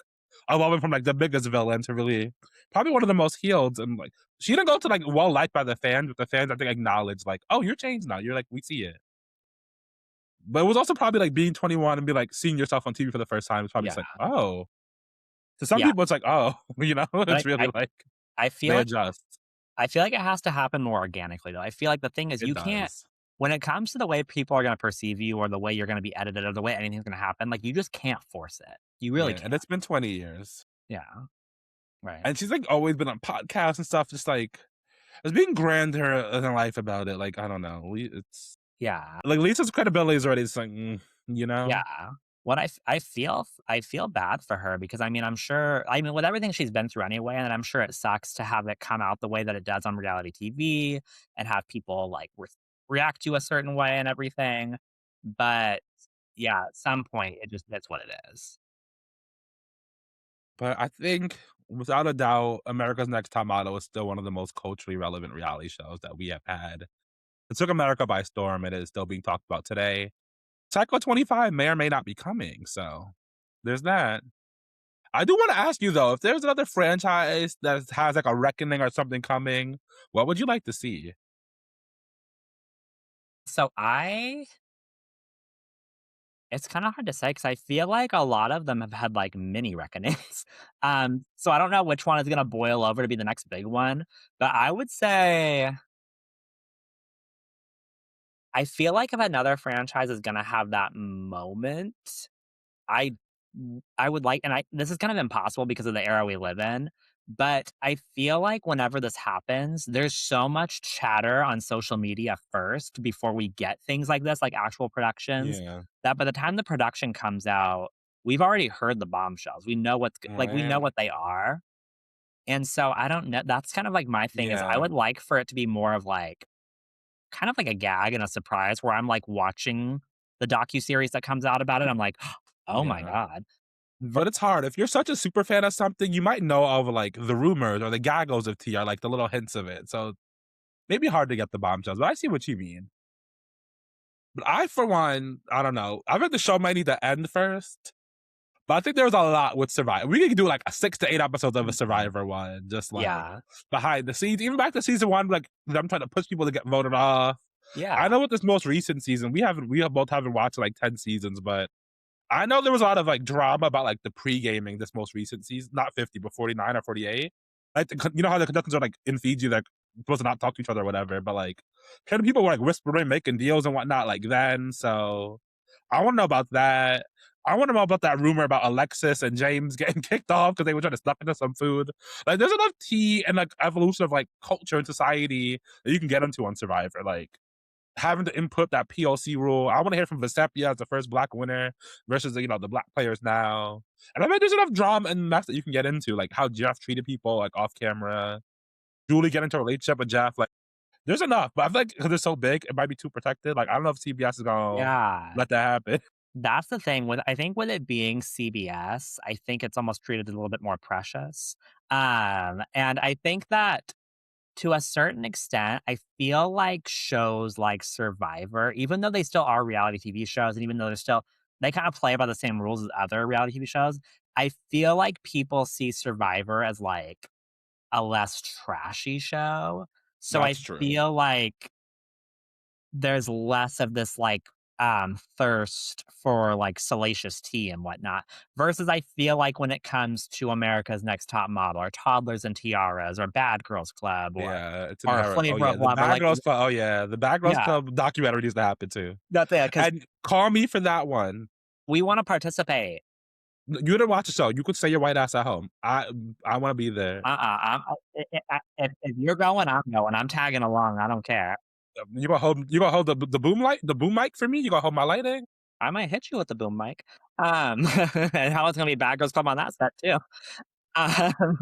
evolving from like the biggest villain to really probably one of the most healed. And like she didn't go to like well liked by the fans, but the fans I think acknowledged like, oh, you're changed now. You're like we see it. But it was also probably like being 21 and be like seeing yourself on TV for the first time. It's probably Yeah, just like, oh. To some yeah, people, it's like, oh, but it's really like I feel they like adjust. I feel like it has to happen more organically, though. I feel like the thing is It you can't does. when it comes to the way people are gonna perceive you or the way you're gonna be edited or the way anything's gonna happen, like, you just can't force it. You really Yeah, and can't. it's been 20 years. Yeah, right. And she's, like, always been on podcasts and stuff, just, like, just being grander in life about it, like, I don't know, we it's Yeah, like, Lisa's credibility is already just like, you know? yeah. What I feel bad for her because, I mean, I mean, with everything she's been through anyway, and I'm sure it sucks to have it come out the way that it does on reality TV and have people, like, react to a certain way and everything, but, yeah, at some point, it just is what it is. But I think, without a doubt, America's Next Top Model is still one of the most culturally relevant reality shows that we have had. It took America by storm, and it is still being talked about today. Psycho 25 may or may not be coming, so there's that. I do wanna ask you though, if there's another franchise that has, like, a reckoning or something coming, what would you like to see? So I It's kinda hard to say because I feel like a lot of them have had, like, mini reckonings. So I don't know which one is gonna boil over to be the next big one, but I would say I feel like if another franchise is gonna have that moment, I I would like and I this is kind of impossible because of the era we live in, but I feel like whenever this happens, there's so much chatter on social media first before we get things like this, like actual productions, Yeah. that by the time the production comes out, we've already heard the bombshells. We know we know Right? what they are. And so I don't know. That's kind of like my thing is I Yeah. would like for it to be more of like kind of like a gag and a surprise where I'm like watching the docu-series that comes out about it. I'm like, oh my Yeah. God. But it's hard. If you're such a super fan of something, you might know of, like, the rumors or the gaggles of tea or, like, the little hints of it, so maybe hard to get the bombshells, but I see what you mean. But I, for one, I don't know, I think the show might need to end first, but I think there's a lot with Survivor. We could do, like, a 6 to 8 episodes of a Mhm. Survivor one, just, like, Yeah. behind the scenes, even back to season 1, like, them trying to push people to get voted off. I Yeah. know with this most recent season, we have both haven't watched, like, 10 seasons, but I know there was a lot of, like, drama about, like, the pre-gaming this most recent season, not 50, but 49 or 48. Like, you know how the contestants are, like, in Fiji, they're supposed to not talk to each other or whatever, but, like, kind of people were, like, whispering, making deals and whatnot, like, then, so I wanna know about that. I wanna know about that rumor about Alexis and James getting kicked off because they were trying to stuff into some food. Like, there's enough tea and, like, evolution of, like, culture and society that you can get into on Survivor, like having to input that POC rule. I want to hear from Vecepia as the first black winner versus the black players now. And I bet there's enough drama and mess that you can get into, like how Jeff treated people like off camera. Julie get into a relationship with Jeff. Like there's enough, but I feel like because they're so big, it might be too protected. Like I don't know if CBS is gonna Yeah. let that happen. That's the thing with I think with it being CBS, I think it's almost treated a little bit more precious. And I think that to a certain extent, I feel like shows like Survivor, even though they still are reality TV shows, and even though they kind of play by the same rules as other reality TV shows, I feel like people see Survivor as like a less trashy show. So I That's true. feel like there's less of this like thirst for like salacious tea and whatnot. Versus I feel like when it comes to America's Next Top Model or Toddlers and Tiaras or Bad Girls Club Yeah, it's or inherent. Oh Flavor yeah, of the Love or Bad like Girls Club. Oh yeah, the Bad Girls yeah, Club documentary needs to happen too. that's it, because And call me for that one. we wanna participate. You didn't watch the show. You could stay your white ass at home. I want to be there. If you're going, I'm going. I'm tagging along, I don't care. You gonna hold the boom mic for me? You gonna hold my lighting? I might hit you with the boom mic. And how it's gonna be Bad Girls Club on that set too. Um,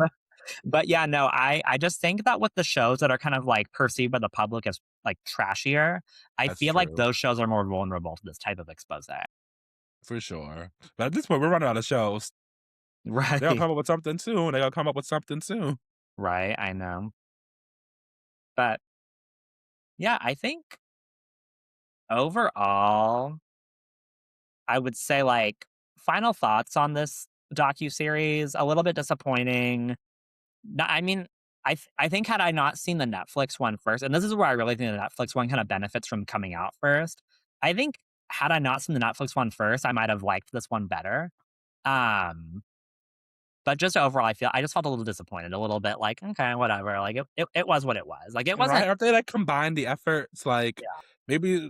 but yeah, no, I just think that with the shows that are kind of, like, perceived by the public as, like, trashier, I That's feel like true. those shows are more vulnerable to this type of expose. For sure. But at this point, we're running out of shows. They gonna Right. come up with something soon. They gonna come up with something soon. Right, I know. But yeah, I think overall, I would say like final thoughts on this docu-series, a little bit disappointing. I mean, I think had I not seen the Netflix one first, and this is where I really think the Netflix one kind of benefits from coming out first. I think had I not seen the Netflix one first, I might have liked this one better. Um, but just overall, I just felt a little disappointed, a little bit like, okay, whatever. Like it was what it was. Like it Right? wasn't. Or if they like combine the efforts, like Yeah. maybe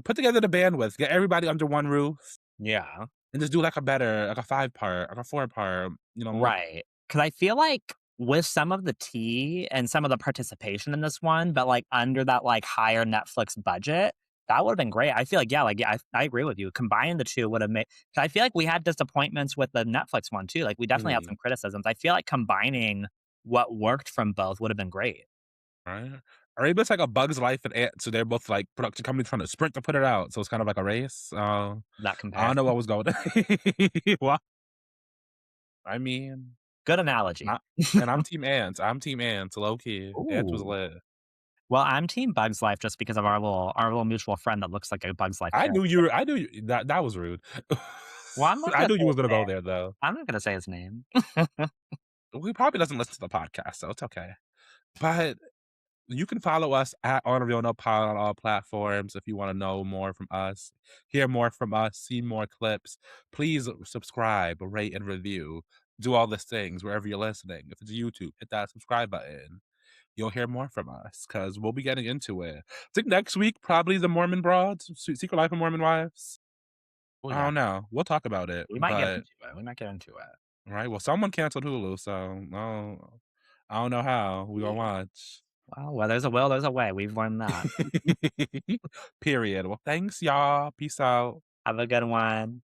put together the bandwidth, get everybody under one roof, Yeah. and just do like a better, like a 5 part, like a 4 part, more. Right, because I feel like with some of the tea and some of the participation in this one, but, like, under that, like, higher Netflix budget, that would've been great. I feel like, yeah, I agree with you. Combining the 2 would've made. 'Cause I feel like we had disappointments with the Netflix one too, like, we definitely had Really, some criticisms. I feel like combining what worked from both would've been great. right? Or maybe it's like a Bug's Life and Ant, so they're both like production companies trying to sprint to put it out, so it's kind of like a race. That I don't know comparison. what was going. Well, I mean, Good analogy. I, and I'm Team Ants. I'm Team Ants. Low key, Ants was Ooh. lit. Well, I'm team Bugs Life just because of our little mutual friend that looks like a Bugs Life I knew you character. were. I knew that was rude. Well, I'm not I gonna knew say you was his gonna go name. there though. I'm not gonna say his name. He probably doesn't listen to the podcast, so it's okay. But you can follow us at On a Real No Pod on all platforms if you want to know more from us, hear more from us, see more clips. Please subscribe, rate, and review. Do all these things wherever you're listening. If it's YouTube, hit that subscribe button. You'll hear more from us because we'll be getting into it. I think next week, probably the Mormon Broads, Secret Life of Mormon Wives. Oh, I yeah. don't know. We'll talk about it. We might get But, into it. We might get into it. right, well, someone canceled Hulu, so no, I don't know how. We gonna Yeah. watch. Well, where there's a will, there's a way. We've learned that. Period. Well, thanks, y'all. Peace out. Have a good one.